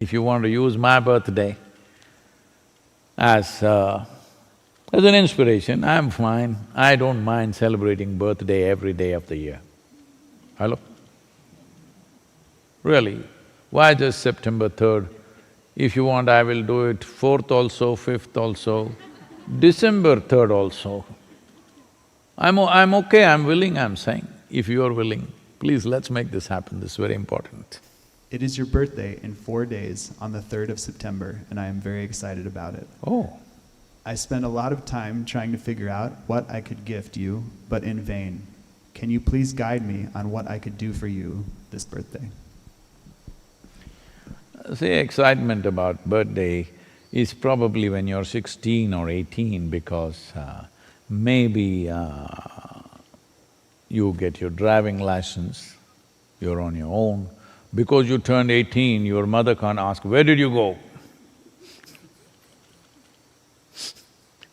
If you want to use my birthday as an inspiration, I'm fine. I don't mind celebrating birthday every day of the year. Hello? Really, why just September 3rd? If you want, I will do it 4th also, 5th also, December 3rd also. I'm okay, I'm willing, I'm saying. If you are willing, please let's make this happen, this is very important. It is your birthday in 4 days on the 3rd of September, and I am very excited about it. Oh. I spent a lot of time trying to figure out what I could gift you, but in vain. Can you please guide me on what I could do for you this birthday? See, excitement about birthday is probably when you're 16 or 18 because maybe you get your driving license, you're on your own. Because you turned 18, your mother can't ask, where did you go?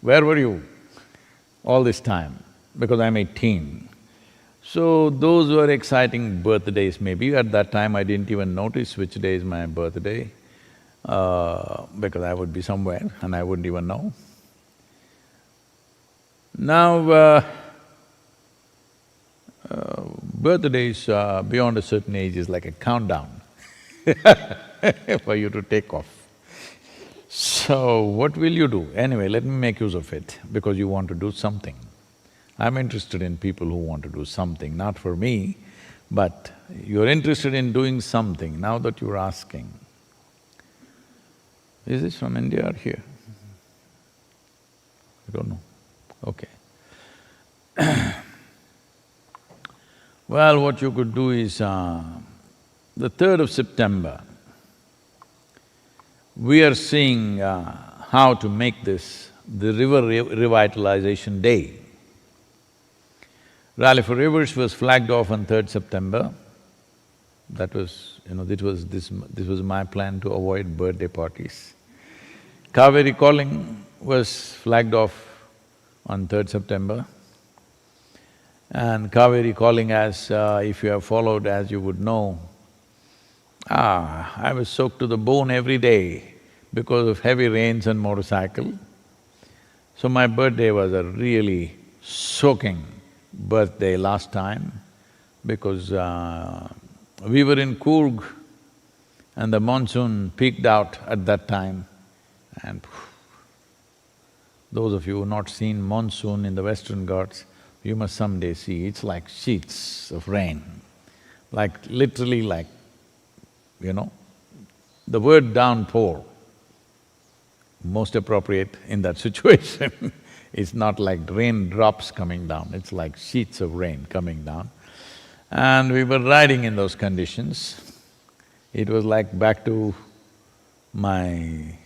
Where were you all this time? Because I'm 18. So those were exciting birthdays maybe. At that time I didn't even notice which day is my birthday because I would be somewhere and I wouldn't even know. Now, birthdays beyond a certain age is like a countdown for you to take off. So, what will you do? Anyway, let me make use of it, because you want to do something. I'm interested in people who want to do something, not for me, but you're interested in doing something, now that you're asking. Is this from India or here? I don't know. Okay. Well, what you could do is, the 3rd of September, we are seeing how to make this the River Revitalization Day. Rally for Rivers was flagged off on 3rd September. That was, this was my plan to avoid birthday parties. Kaveri Calling was flagged off on 3rd September. And Kaveri Calling, as if you have followed, as you would know, I was soaked to the bone every day because of heavy rains and motorcycle. So my birthday was a really soaking birthday last time because we were in Coorg and the monsoon peaked out at that time and those of you who have not seen monsoon in the Western Ghats, you must someday see, it's like sheets of rain, like literally like, the word downpour, most appropriate in that situation. It's not like raindrops coming down, it's like sheets of rain coming down. And we were riding in those conditions. It was like back to my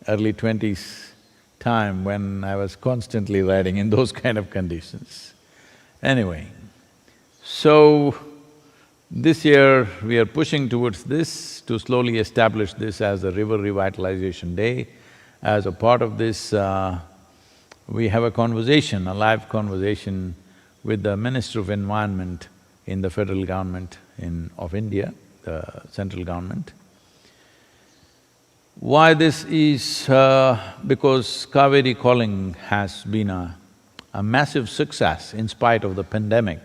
early 20s time when I was constantly riding in those kind of conditions. Anyway, so this year we are pushing towards this to slowly establish this as a River Revitalization Day. As a part of this, we have a conversation, a live conversation with the Minister of Environment in the federal government of India, the central government. Why this is because Kaveri Calling has been a massive success in spite of the pandemic.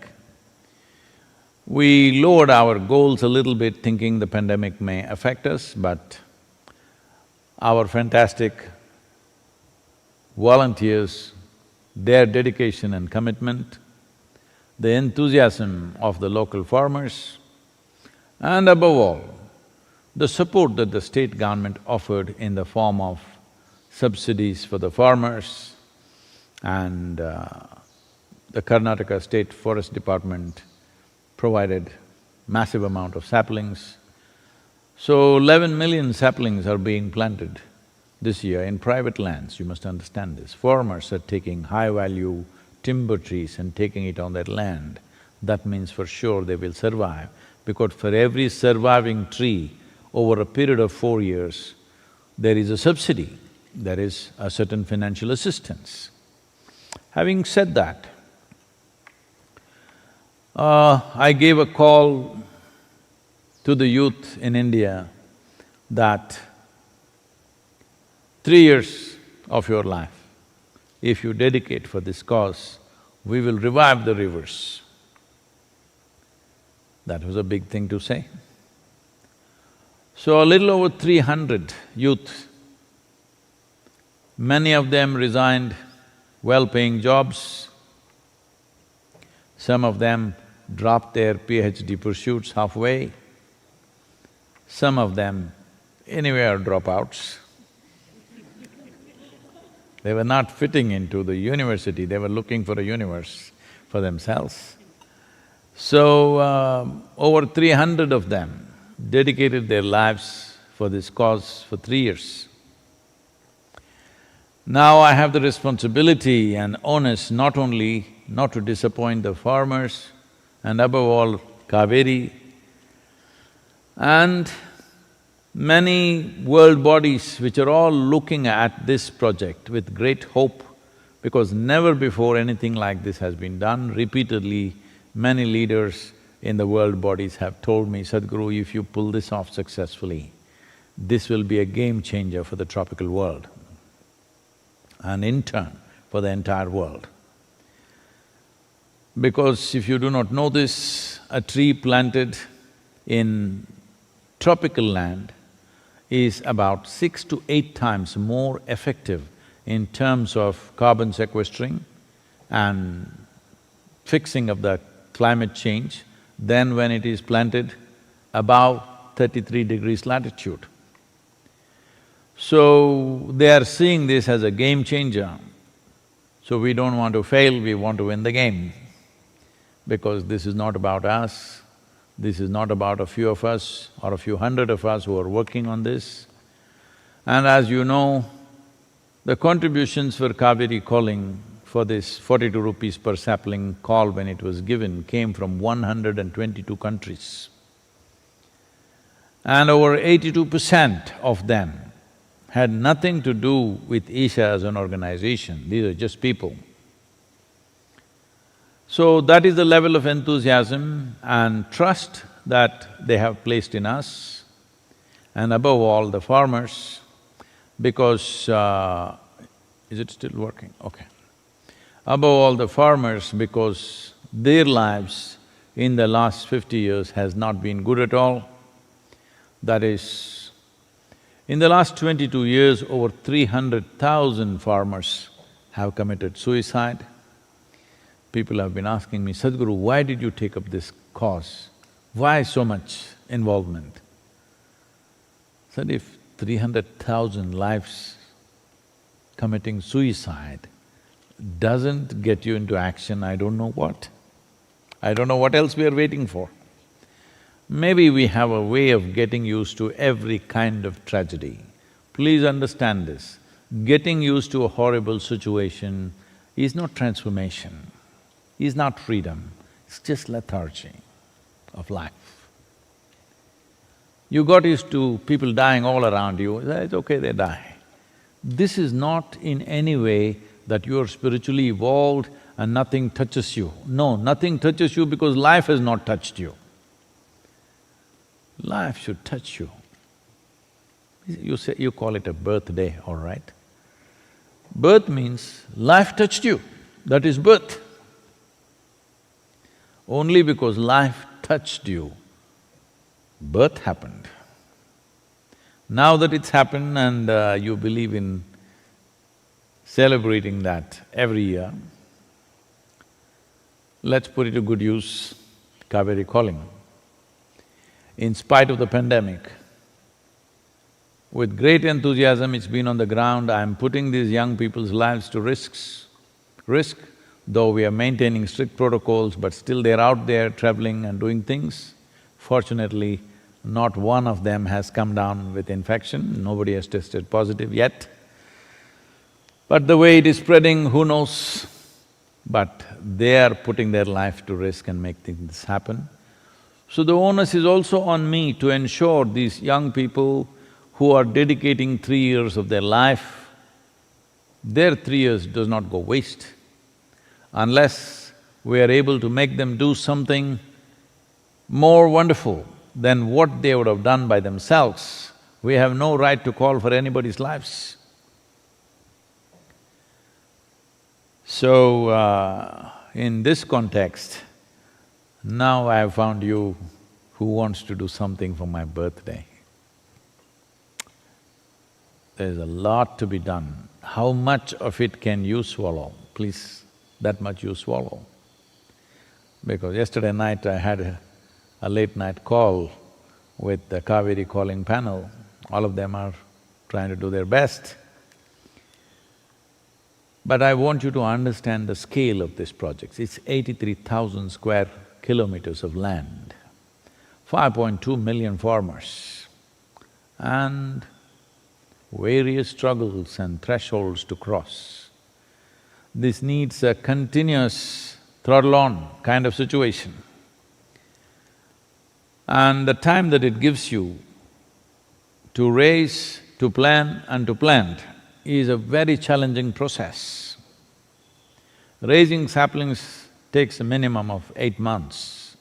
We lowered our goals a little bit thinking the pandemic may affect us, but our fantastic volunteers, their dedication and commitment, the enthusiasm of the local farmers, and above all, the support that the state government offered in the form of subsidies for the farmers and the Karnataka State Forest Department provided massive amount of saplings. So 11 million saplings are being planted this year in private lands, you must understand this. Farmers are taking high-value timber trees and taking it on their land. That means for sure they will survive, because for every surviving tree over a period of 4 years, there is a subsidy, there is a certain financial assistance. Having said that, I gave a call to the youth in India that 3 years of your life, if you dedicate for this cause, we will revive the rivers. That was a big thing to say. So a little over 300 youth, many of them resigned well-paying jobs, some of them dropped their PhD pursuits halfway, some of them anyway are dropouts. They were not fitting into the university, they were looking for a universe for themselves. So, over 300 of them dedicated their lives for this cause for 3 years. Now I have the responsibility and onus not only not to disappoint the farmers and above all Kaveri and many world bodies which are all looking at this project with great hope, because never before anything like this has been done. Repeatedly, many leaders in the world bodies have told me, Sadhguru, if you pull this off successfully, this will be a game changer for the tropical world and in turn for the entire world. Because if you do not know this, a tree planted in tropical land is about 6 to 8 times more effective in terms of carbon sequestering and fixing of the climate change than when it is planted above 33 degrees latitude. So, they are seeing this as a game changer. So we don't want to fail, we want to win the game. Because this is not about us, this is not about a few of us or a few hundred of us who are working on this. And as you know, the contributions for Kaveri calling for this 42 rupees per sapling call when it was given came from 122 countries. And over 82% of them had nothing to do with Isha as an organization, these are just people. So that is the level of enthusiasm and trust that they have placed in us, and above all the farmers, because… is it still working? Okay. Above all the farmers, because their lives in the last 50 years has not been good at all. That is, in the last 22 years, over 300,000 farmers have committed suicide. People have been asking me, Sadhguru, why did you take up this cause? Why so much involvement? I said, if 300,000 lives committing suicide doesn't get you into action, I don't know what. I don't know what else we are waiting for. Maybe we have a way of getting used to every kind of tragedy. Please understand this, getting used to a horrible situation is not transformation, is not freedom, it's just lethargy of life. You got used to people dying all around you, it's okay, they die. This is not in any way that you're spiritually evolved and nothing touches you. No, nothing touches you because life has not touched you. Life should touch you. You call it a birthday, all right. Birth means life touched you, that is birth. Only because life touched you, birth happened. Now that it's happened and you believe in celebrating that every year, let's put it to good use, Kaveri calling. In spite of the pandemic, with great enthusiasm it's been on the ground, I'm putting these young people's lives to risk, though we are maintaining strict protocols, but still they're out there traveling and doing things. Fortunately, not one of them has come down with infection, nobody has tested positive yet. But the way it is spreading, who knows? But they are putting their life to risk and make things happen. So the onus is also on me to ensure these young people who are dedicating 3 years of their life, their 3 years does not go waste. Unless we are able to make them do something more wonderful than what they would have done by themselves, We have no right to call for anybody's lives. So, in this context, now I have found you who wants to do something for my birthday. There's a lot to be done. How much of it can you swallow? Please, that much you swallow. Because yesterday night I had a late night call with the Kaveri calling panel. All of them are trying to do their best. But I want you to understand the scale of this project. It's 83,000 square kilometers of land, 5.2 million farmers, and various struggles and thresholds to cross. This needs a continuous throttle-on kind of situation. And the time that it gives you to raise, to plan and to plant is a very challenging process. Raising saplings takes a minimum of 8 months,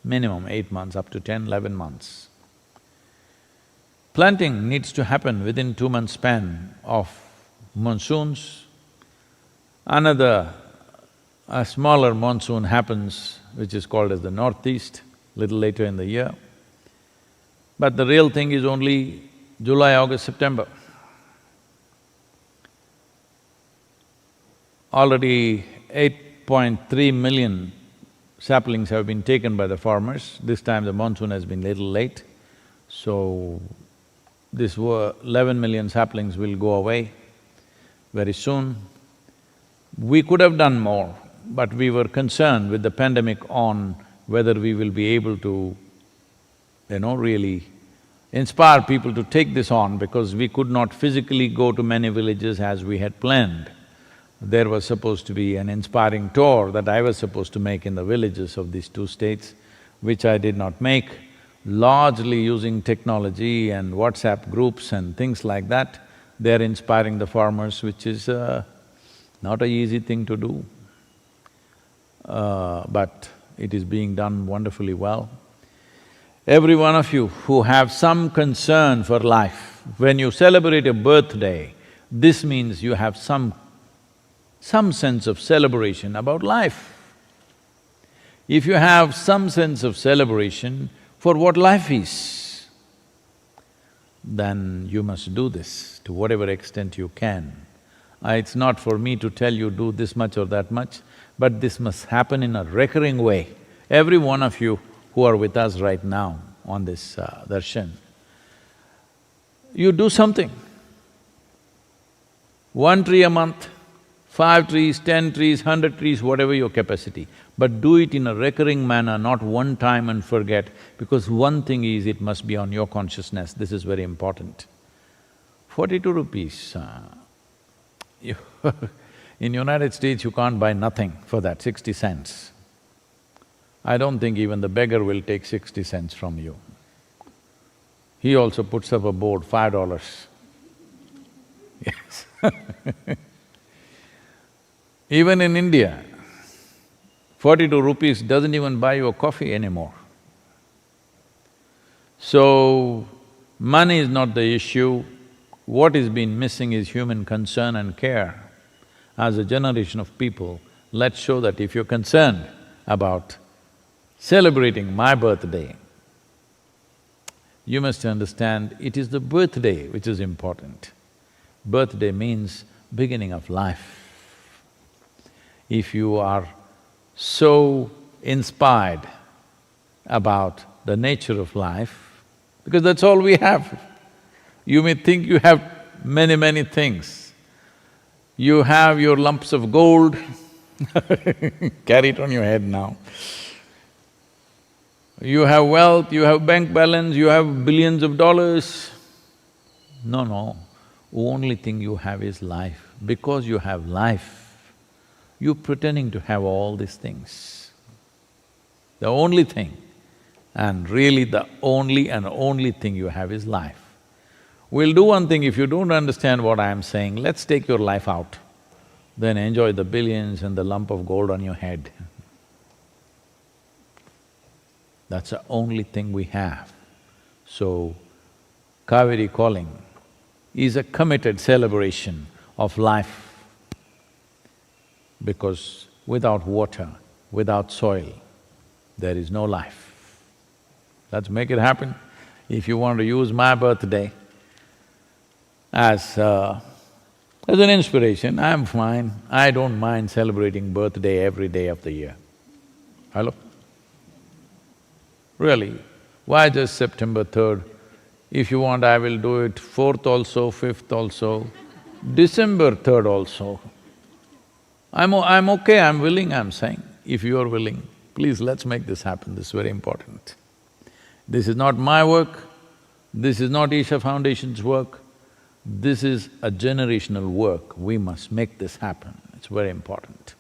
minimum 8 months, up to 10, 11 months. Planting needs to happen within 2 months span of monsoons. A smaller monsoon happens, which is called as the northeast, little later in the year. But the real thing is only July, August, September. Already 8.3 million saplings have been taken by the farmers. This time the monsoon has been little late, so this 11 million saplings will go away very soon. We could have done more, but we were concerned with the pandemic on whether we will be able to, really inspire people to take this on, because we could not physically go to many villages as we had planned. There was supposed to be an inspiring tour that I was supposed to make in the villages of these two states, which I did not make, largely using technology and WhatsApp groups and things like that. They're inspiring the farmers, which is not an easy thing to do, but it is being done wonderfully well. Every one of you who have some concern for life, when you celebrate a birthday, this means you have some sense of celebration about life. If you have some sense of celebration for what life is, then you must do this to whatever extent you can. It's not for me to tell you do this much or that much, but this must happen in a recurring way. Every one of you who are with us right now on this darshan, you do something. 1 tree a month, 5 trees, 10 trees, 100 trees, whatever your capacity. But do it in a recurring manner, not one time and forget, because one thing is, it must be on your consciousness, this is very important. 42 rupees, in United States you can't buy nothing for that, 60 cents. I don't think even the beggar will take 60 cents from you. He also puts up a board, $5. Yes Even in India, 42 rupees doesn't even buy you a coffee anymore. So, money is not the issue. What is been missing is human concern and care. As a generation of people, let's show that if you're concerned about celebrating my birthday, you must understand it is the birthday which is important. Birthday means beginning of life. If you are so inspired about the nature of life, because that's all we have. You may think you have many, many things. You have your lumps of gold carry it on your head now. You have wealth, you have bank balance, you have billions of dollars. No, only thing you have is life. Because you have life, you're pretending to have all these things. The only thing, and really the only thing you have is life. We'll do one thing, if you don't understand what I am saying, let's take your life out, then enjoy the billions and the lump of gold on your head. That's the only thing we have. So, Kaveri calling is a committed celebration of life, because without water, without soil, there is no life. Let's make it happen. If you want to use my birthday as an inspiration, I'm fine. I don't mind celebrating birthday every day of the year. Hello? Really, why just September 3rd? If you want, I will do it 4th also, 5th also, December 3rd also. I'm okay, I'm willing, I'm saying. If you are willing, please let's make this happen, this is very important. This is not my work, this is not Isha Foundation's work, this is a generational work. We must make this happen, it's very important.